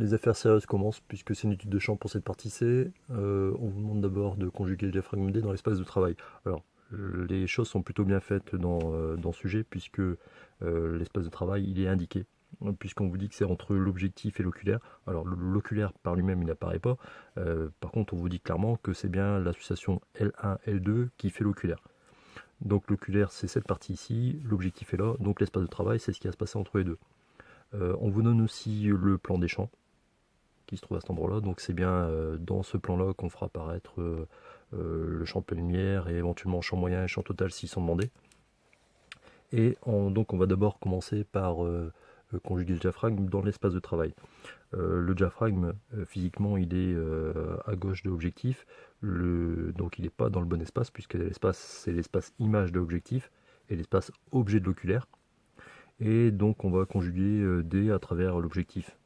Les affaires sérieuses commencent puisque c'est une étude de champ pour cette partie C. On vous demande d'abord de conjuguer le diaphragme D dans l'espace de travail. Alors, les choses sont plutôt bien faites dans ce sujet puisque l'espace de travail il est indiqué. Puisqu'on vous dit que c'est entre l'objectif et l'oculaire. Alors l'oculaire par lui-même il n'apparaît pas. Par contre on vous dit clairement que c'est bien l'association L1, L2 qui fait l'oculaire. Donc l'oculaire c'est cette partie ici, l'objectif est là, donc l'espace de travail c'est ce qui va se passer entre les deux. On vous donne aussi le plan des champs qui se trouve à cet endroit-là. Donc c'est bien dans ce plan-là qu'on fera apparaître le champ de pleine lumière et éventuellement champ moyen et champ total s'ils sont demandés. Et donc on va d'abord commencer par conjuguer le diaphragme dans l'espace de travail. Le diaphragme, physiquement, il est à gauche de l'objectif, donc il n'est pas dans le bon espace puisque l'espace c'est l'espace image de l'objectif et l'espace objet de l'oculaire. Et donc on va conjuguer D à travers l'objectif.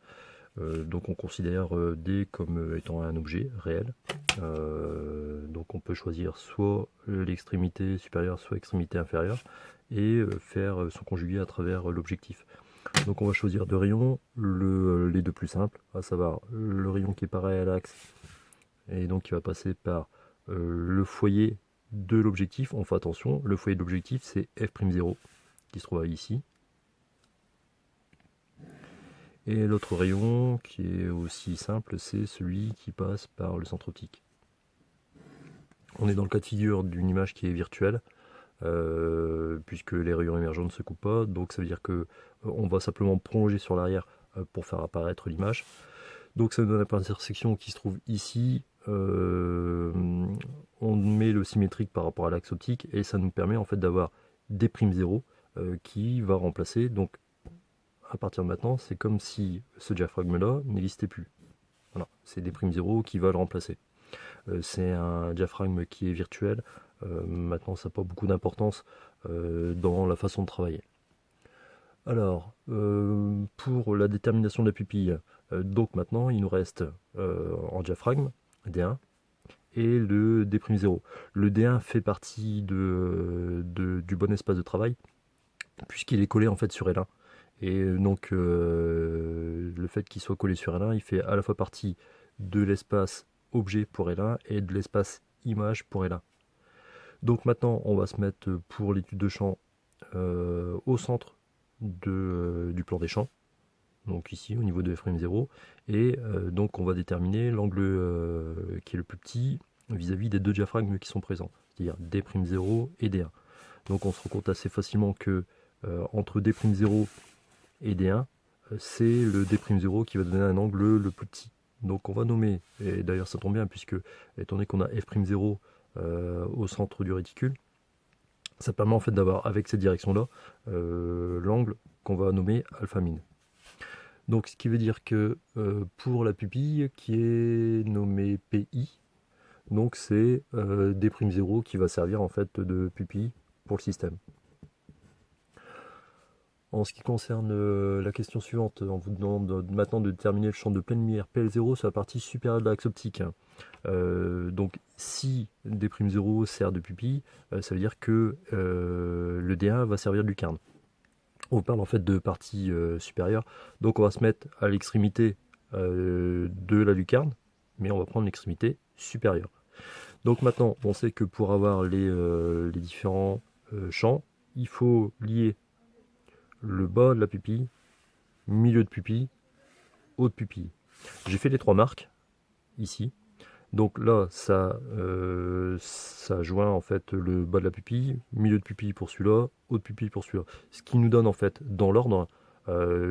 Donc on considère D comme étant un objet réel. Donc on peut choisir soit l'extrémité supérieure, soit l'extrémité inférieure, et faire son conjugué à travers l'objectif. Donc on va choisir deux rayons, les deux plus simples, à savoir le rayon qui est pareil à l'axe, et donc qui va passer par le foyer de l'objectif. On fait attention, le foyer de l'objectif c'est F'0, qui se trouve ici. Et l'autre rayon, qui est aussi simple, c'est celui qui passe par le centre optique. On est dans le cas de figure d'une image qui est virtuelle, puisque les rayons émergents ne se coupent pas, donc ça veut dire que on va simplement prolonger sur l'arrière pour faire apparaître l'image. Donc ça nous donne la intersection qui se trouve ici. On met le symétrique par rapport à l'axe optique et ça nous permet en fait d'avoir D'0 qui va remplacer, donc à partir de maintenant, c'est comme si ce diaphragme-là n'existait plus. Voilà, c'est D'0 qui va le remplacer. C'est un diaphragme qui est virtuel. Maintenant, ça n'a pas beaucoup d'importance dans la façon de travailler. Alors, pour la détermination de la pupille, donc maintenant, il nous reste en diaphragme D1 et le D'0. Le D1 fait partie du bon espace de travail puisqu'il est collé en fait sur L1. Et donc le fait qu'il soit collé sur L1, il fait à la fois partie de l'espace objet pour L1 et de l'espace image pour L1. Donc maintenant on va se mettre pour l'étude de champ au centre du plan des champs, donc ici au niveau de F'0, et donc on va déterminer l'angle qui est le plus petit vis-à-vis des deux diaphragmes qui sont présents, c'est-à-dire D'0 et D1. Donc on se rend compte assez facilement que entre D'0 et D1, c'est le D'0 qui va donner un angle le plus petit. Donc on va nommer, et d'ailleurs ça tombe bien puisque étant donné qu'on a F'0 au centre du réticule, ça permet en fait d'avoir avec cette direction-là l'angle qu'on va nommer alpha min. Donc ce qui veut dire que pour la pupille qui est nommée PI, donc c'est D'0 qui va servir en fait de pupille pour le système. En ce qui concerne la question suivante, on vous demande maintenant de déterminer le champ de pleine lumière PL0 sur la partie supérieure de l'axe optique. Donc si D'0 sert de pupille, ça veut dire que le D1 va servir de lucarne. On parle en fait de partie supérieure, donc on va se mettre à l'extrémité de la lucarne, mais on va prendre l'extrémité supérieure. Donc maintenant, on sait que pour avoir les différents champs, il faut lier le bas de la pupille, milieu de pupille, haut de pupille. J'ai fait les trois marques ici. Donc là, ça joint en fait le bas de la pupille, milieu de pupille pour celui-là, haut de pupille pour celui-là. Ce qui nous donne en fait dans l'ordre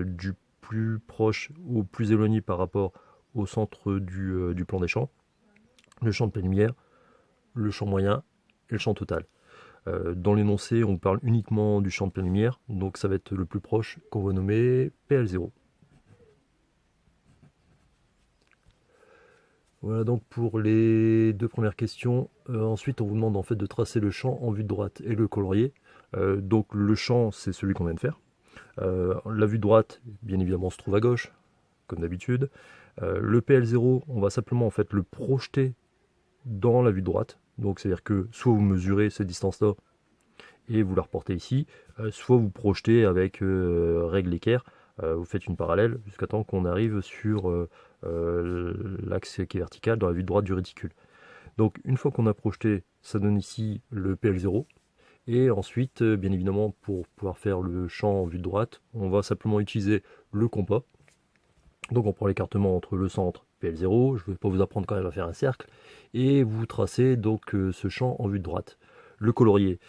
du plus proche au plus éloigné par rapport au centre du plan des champs, le champ de pleine lumière, le champ moyen et le champ total. Dans l'énoncé, on parle uniquement du champ de pleine lumière, donc ça va être le plus proche qu'on va nommer PL0. Voilà donc pour les deux premières questions. Ensuite, on vous demande en fait de tracer le champ en vue de droite et le colorier. Donc le champ, c'est celui qu'on vient de faire. La vue de droite, bien évidemment, se trouve à gauche, comme d'habitude. Le PL0, on va simplement en fait le projeter dans la vue de droite. Donc c'est-à-dire que soit vous mesurez cette distance-là et vous la reportez ici, soit vous projetez avec règle équerre Vous faites une parallèle jusqu'à temps qu'on arrive sur l'axe qui est vertical dans la vue droite du réticule. Donc une fois qu'on a projeté, ça donne ici le PL0. Et ensuite, bien évidemment, pour pouvoir faire le champ en vue de droite, on va simplement utiliser le compas. Donc on prend l'écartement entre le centre PL0, je ne vais pas vous apprendre quand même à faire un cercle, et vous tracez donc ce champ en vue de droite. Le colorier,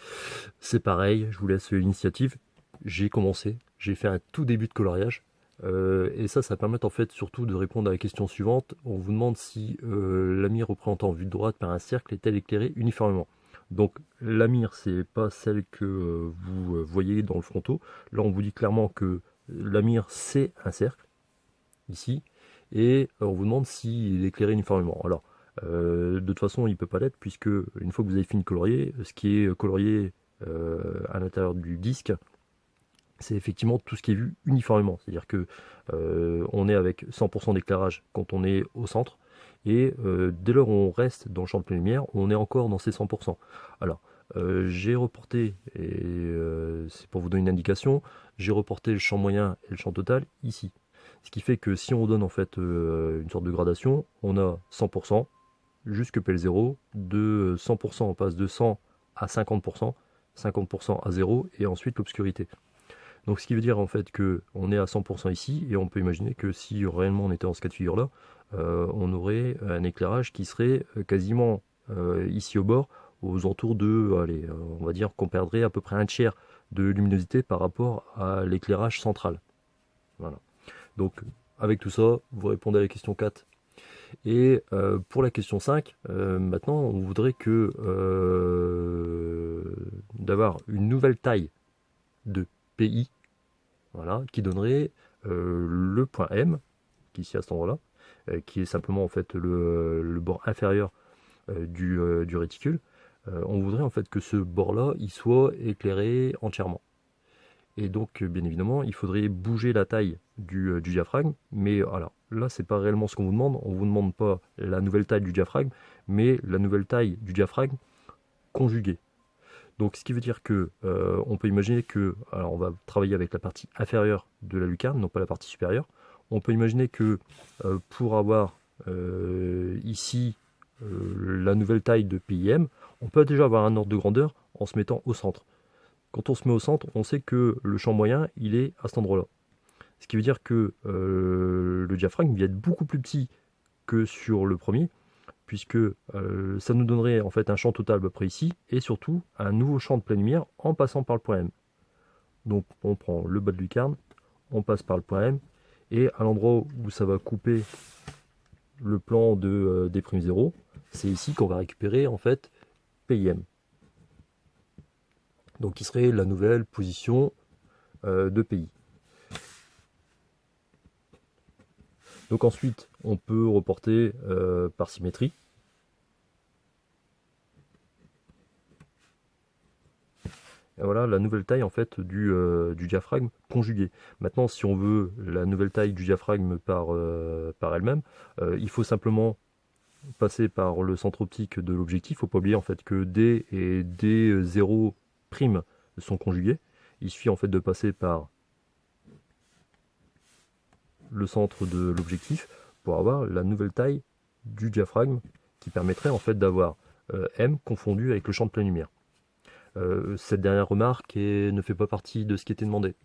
c'est pareil, je vous laisse l'initiative. J'ai commencé, j'ai fait un tout début de coloriage, et ça permet en fait surtout de répondre à la question suivante. On vous demande si la mire représentant en vue de droite par un cercle est-elle éclairée uniformément. Donc la mire, c'est pas celle que vous voyez dans le fronto. Là, on vous dit clairement que la mire, c'est un cercle, ici, et on vous demande s'il est éclairé uniformément. Alors, de toute façon, il ne peut pas l'être, puisque une fois que vous avez fini de colorier, ce qui est colorié à l'intérieur du disque, c'est effectivement tout ce qui est vu uniformément. C'est-à-dire que on est avec 100% d'éclairage quand on est au centre, et dès lors où on reste dans le champ de pleine lumière, on est encore dans ces 100%. Alors, j'ai reporté, et c'est pour vous donner une indication, j'ai reporté le champ moyen et le champ total ici. Ce qui fait que si on donne en fait une sorte de gradation, on a 100% jusque PL0, de 100% on passe de 100 à 50%, 50% à 0, et ensuite l'obscurité. Donc ce qui veut dire en fait que on est à 100% ici, et on peut imaginer que si réellement on était dans ce cas de figure là, on aurait un éclairage qui serait quasiment ici au bord, aux alentours de, allez, on va dire qu'on perdrait à peu près un tiers de luminosité par rapport à l'éclairage central. Voilà. Donc avec tout ça, vous répondez à la question 4. Et pour la question 5, maintenant on voudrait que d'avoir une nouvelle taille de PI, voilà, qui donnerait le point M, qui est ici à cet endroit-là, qui est simplement en fait le bord inférieur du réticule. On voudrait en fait que ce bord-là, il soit éclairé entièrement. Et donc, bien évidemment, il faudrait bouger la taille du diaphragme. Mais alors, là, c'est pas réellement ce qu'on vous demande. On vous demande pas la nouvelle taille du diaphragme, mais la nouvelle taille du diaphragme conjuguée. Donc, ce qui veut dire que on peut imaginer que, alors, on va travailler avec la partie inférieure de la lucarne, non pas la partie supérieure. On peut imaginer que pour avoir ici la nouvelle taille de PIM, on peut déjà avoir un ordre de grandeur en se mettant au centre. Quand on se met au centre, on sait que le champ moyen, il est à cet endroit-là. Ce qui veut dire que le diaphragme va être beaucoup plus petit que sur le premier, puisque ça nous donnerait en fait un champ total à peu près ici, et surtout un nouveau champ de pleine lumière en passant par le point M. Donc on prend le bas de lucarne, on passe par le point M, et à l'endroit où ça va couper le plan de d'E'0, c'est ici qu'on va récupérer en fait PIM. Donc qui serait la nouvelle position de PI. Donc ensuite, on peut reporter par symétrie. Et voilà la nouvelle taille en fait du diaphragme conjugué. Maintenant, si on veut la nouvelle taille du diaphragme par elle-même, il faut simplement passer par le centre optique de l'objectif. Il ne faut pas oublier en fait que D et D0' sont conjugués. Il suffit en fait de passer par le centre de l'objectif pour avoir la nouvelle taille du diaphragme qui permettrait en fait d'avoir M confondu avec le champ de pleine lumière. Cette dernière remarque ne fait pas partie de ce qui était demandé.